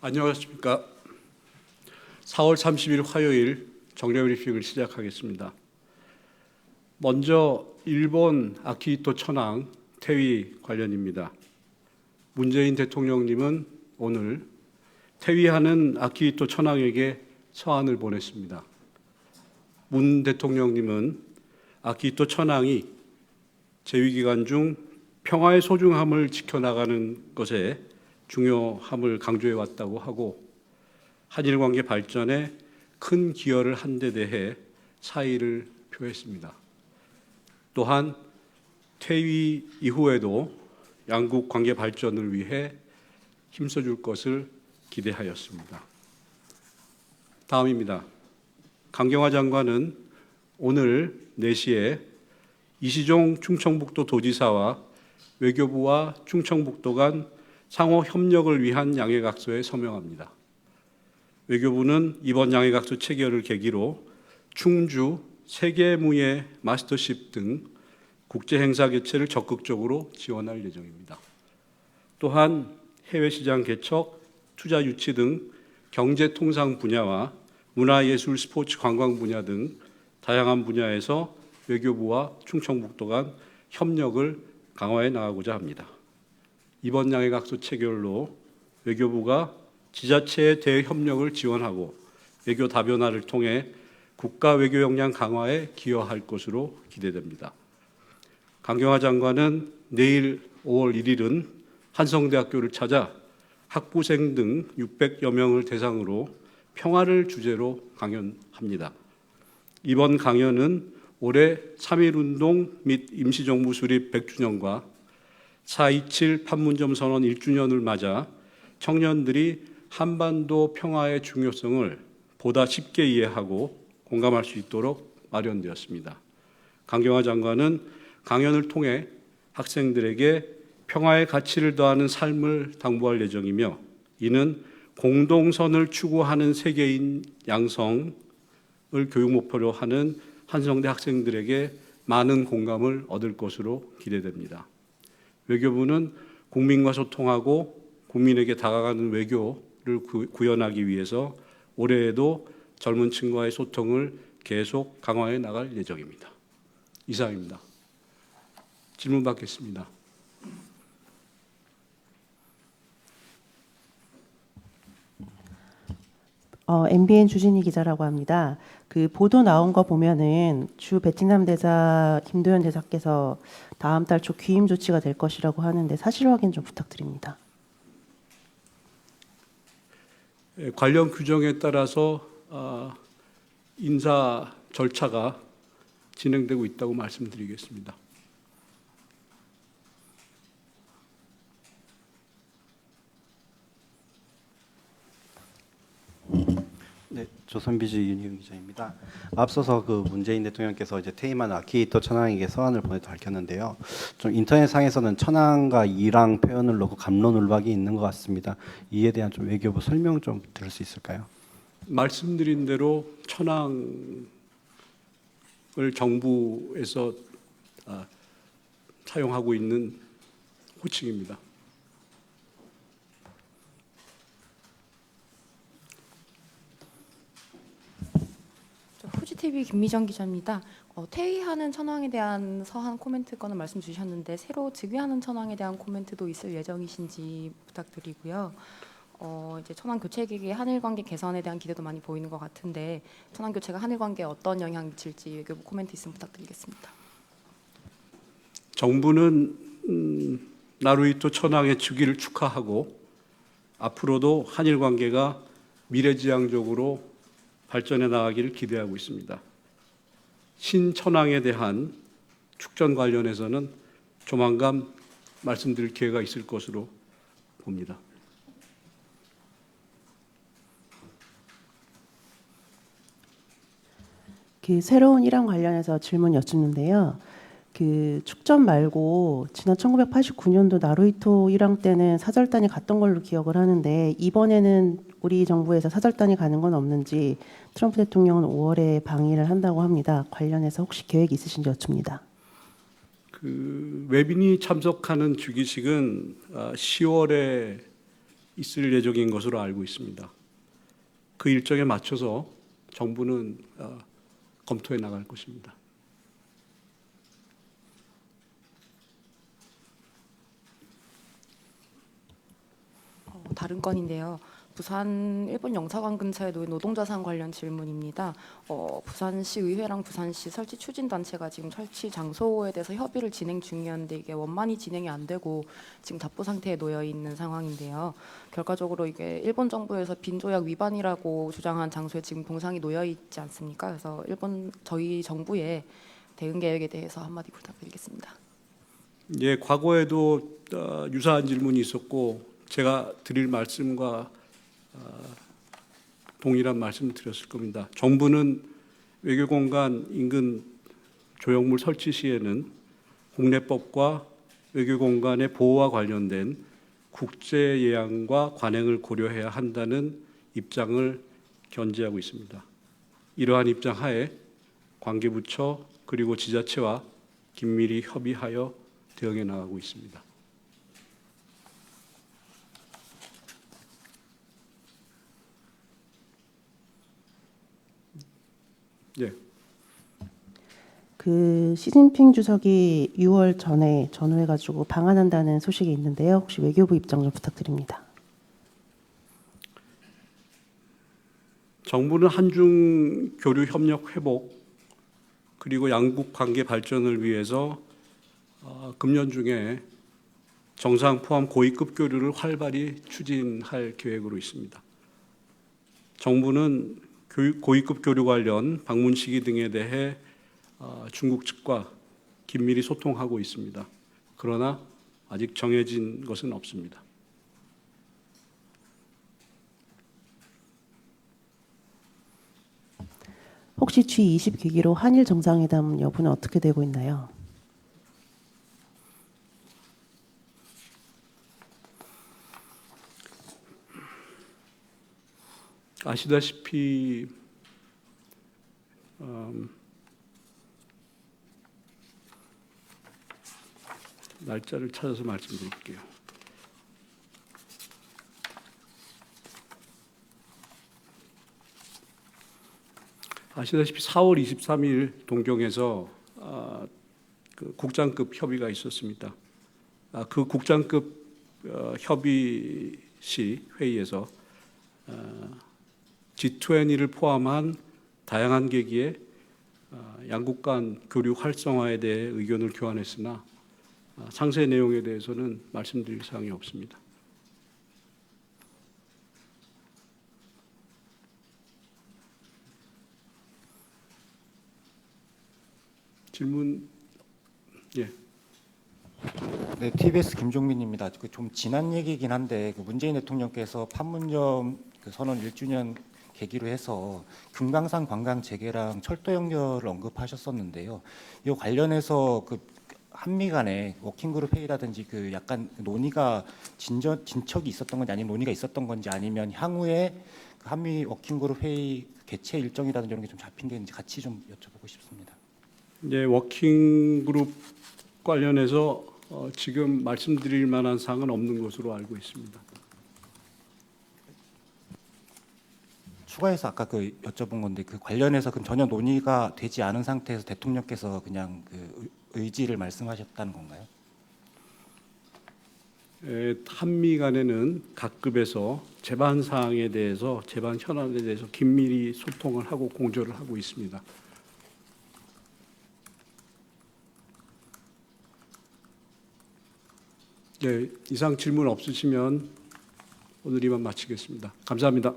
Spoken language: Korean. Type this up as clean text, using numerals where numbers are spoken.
안녕하십니까. 4월 30일 화요일 정례 브리핑을 시작하겠습니다. 먼저 일본 아키히토 천황 퇴위 관련입니다. 문재인 대통령님은 오늘 퇴위하는 아키히토 천황에게 서한을 보냈습니다. 문 대통령님은 아키히토 천황이 재위기간 중 평화의 소중함을 지켜나가는 것에 중요함을 강조해 왔다고 하고 한일 관계 발전에 큰 기여를 한 데 대해 사의를 표했습니다. 또한 퇴위 이후에도 양국 관계 발전을 위해 힘써줄 것을 기대하였습니다. 다음입니다. 강경화 장관은 오늘 4시에 이시종 충청북도 도지사와 외교부와 충청북도 간 상호 협력을 위한 양해각서에 서명합니다. 외교부는 이번 양해각서 체결을 계기로 충주 세계무예 마스터십 등 국제행사 개최를 적극적으로 지원할 예정입니다. 또한 해외시장 개척, 투자 유치 등 경제통상 분야와 문화예술, 스포츠, 관광 분야 등 다양한 분야에서 외교부와 충청북도 간 협력을 강화해 나가고자 합니다. 이번 양해각서 체결로 외교부가 지자체의 대협력을 지원하고 외교 다변화를 통해 국가 외교 역량 강화에 기여할 것으로 기대됩니다. 강경화 장관은 내일 5월 1일은 한성대학교를 찾아 학부생 등 600여 명을 대상으로 평화를 주제로 강연합니다. 이번 강연은 올해 3.1운동 및 임시정부 수립 100주년과 4.27 판문점 선언 1주년을 맞아 청년들이 한반도 평화의 중요성을 보다 쉽게 이해하고 공감할 수 있도록 마련되었습니다. 강경화 장관은 강연을 통해 학생들에게 평화의 가치를 더하는 삶을 당부할 예정이며 이는 공동선을 추구하는 세계인 양성을 교육 목표로 하는 한성대 학생들에게 많은 공감을 얻을 것으로 기대됩니다. 외교부는 국민과 소통하고 국민에게 다가가는 외교를 구현하기 위해서 올해에도 젊은 층과의 소통을 계속 강화해 나갈 예정입니다. 이상입니다. 질문 받겠습니다. MBN 주진희 기자라고 합니다. 그 보도 나온 거 보면은 주 베트남 대사 김도현 대사께서 다음 달 초 귀임 조치가 될 것이라고 하는데 사실 확인 좀 부탁드립니다. 관련 규정에 따라서 인사 절차가 진행되고 있다고 말씀드리겠습니다. 네, 조선비즈 윤희용 기자입니다. 앞서서 그 문재인 대통령께서 이제 퇴임한 아키히토 천황에게 서한을 보내 밝혔는데요. 좀 인터넷상에서는 천황과 이랑 표현을 놓고 갑론을박이 있는 것 같습니다. 이에 대한 좀 외교부 설명 좀 들을 수 있을까요? 말씀드린 대로 천황을 정부에서 사용하고 있는 호칭입니다. 후지TV 김미정 기자입니다. 퇴위하는 천황에 대한 서한 코멘트 건을 말씀 주셨는데 새로 즉위하는 천황에 대한 코멘트도 있을 예정이신지 부탁드리고요. 이제 천황 교체 계획의 한일 관계 개선에 대한 기대도 많이 보이는 것 같은데 천황 교체가 한일 관계에 어떤 영향을 미칠지 외교부 코멘트 있으면 부탁드리겠습니다. 정부는 나루히토 천황의 즉위를 축하하고 앞으로도 한일 관계가 미래지향적으로 발전해 나가기를 기대하고 있습니다. 신천황에 대한 축전 관련해서는 조만간 말씀드릴 기회가 있을 것으로 봅니다. 그 새로운 일랑 관련해서 질문 여쭙는데요. 그 축전 말고 지난 1989년도 나루히토 일왕 때는 사절단이 갔던 걸로 기억을 하는데 이번에는 우리 정부에서 사절단이 가는 건 없는지 트럼프 대통령은 5월에 방일을 한다고 합니다. 관련해서 혹시 계획 있으신지 여쭙니다. 외빈이 참석하는 주기식은 10월에 있을 예정인 것으로 알고 있습니다. 그 일정에 맞춰서 정부는 검토해 나갈 것입니다. 다른 건인데요. 부산 일본 영사관 근처에 놓인 노동자산 관련 질문입니다. 부산시 의회랑 부산시 설치 추진 단체가 지금 설치 장소에 대해서 협의를 진행 중이었는데 이게 원만히 진행이 안 되고 지금 답보 상태에 놓여 있는 상황인데요. 결과적으로 이게 일본 정부에서 빈조약 위반이라고 주장한 장소에 지금 동상이 놓여 있지 않습니까? 그래서 저희 정부의 대응 계획에 대해서 한마디 부탁드리겠습니다. 예, 과거에도 유사한 질문이 있었고 제가 드릴 말씀과 동일한 말씀을 드렸을 겁니다. 정부는 외교공간 인근 조형물 설치 시에는 국내법과 외교공간의 보호와 관련된 국제 예양과 관행을 고려해야 한다는 입장을 견지하고 있습니다. 이러한 입장 하에 관계부처 그리고 지자체와 긴밀히 협의하여 대응해 나가고 있습니다. 네. 그 시진핑 주석이 6월 전에 전후해가지고 방한한다는 소식이 있는데요. 혹시 외교부 입장 좀 부탁드립니다. 정부는 한중 교류 협력 회복 그리고 양국 관계 발전을 위해서 금년 중에 정상 포함 고위급 교류를 활발히 추진할 계획으로 있습니다. 정부는 고위급 교류 관련 방문 시기 등에 대해 중국 측과 긴밀히 소통하고 있습니다. 그러나 아직 정해진 것은 없습니다. 혹시 G20 계기로 한일 정상회담 여부는 어떻게 되고 있나요? 아시다시피 날짜를 찾아서 말씀드릴게요. 아시다시피 4월 23일 동경에서 그 국장급 협의가 있었습니다. 그 국장급 협의 시 회의에서 G20를 포함한 다양한 계기에 양국 간 교류 활성화에 대해 의견을 교환했으나 상세 내용에 대해서는 말씀드릴 사항이 없습니다. 질문, 예. 네, TBS 김종민입니다. 좀 지난 얘기이긴 한데 문재인 대통령께서 판문점 선언 1주년 계기로 해서 금강산 관광 재개랑 철도 연결을 언급하셨었는데요. 이 관련해서 한미 간의 워킹그룹 회의라든지 약간 논의가 진척이 있었던 건지 아니면 논의가 있었던 건지 아니면 향후에 한미 워킹그룹 회의 개최 일정이라든지 이런 게 좀 잡힌 게 있는지 같이 좀 여쭤보고 싶습니다. 네, 워킹그룹 관련해서 지금 말씀드릴 만한 사항은 없는 것으로 알고 있습니다. 추가해서 아까 여쭤본 건데 관련해서 전혀 논의가 되지 않은 상태에서 대통령께서 그냥 의지를 말씀하셨다는 건가요? 한미 간에는 각 급에서 제반 사항에 대해서 제반 현안에 대해서 긴밀히 소통을 하고 공조를 하고 있습니다. 네, 이상 질문 없으시면 오늘 이만 마치겠습니다. 감사합니다.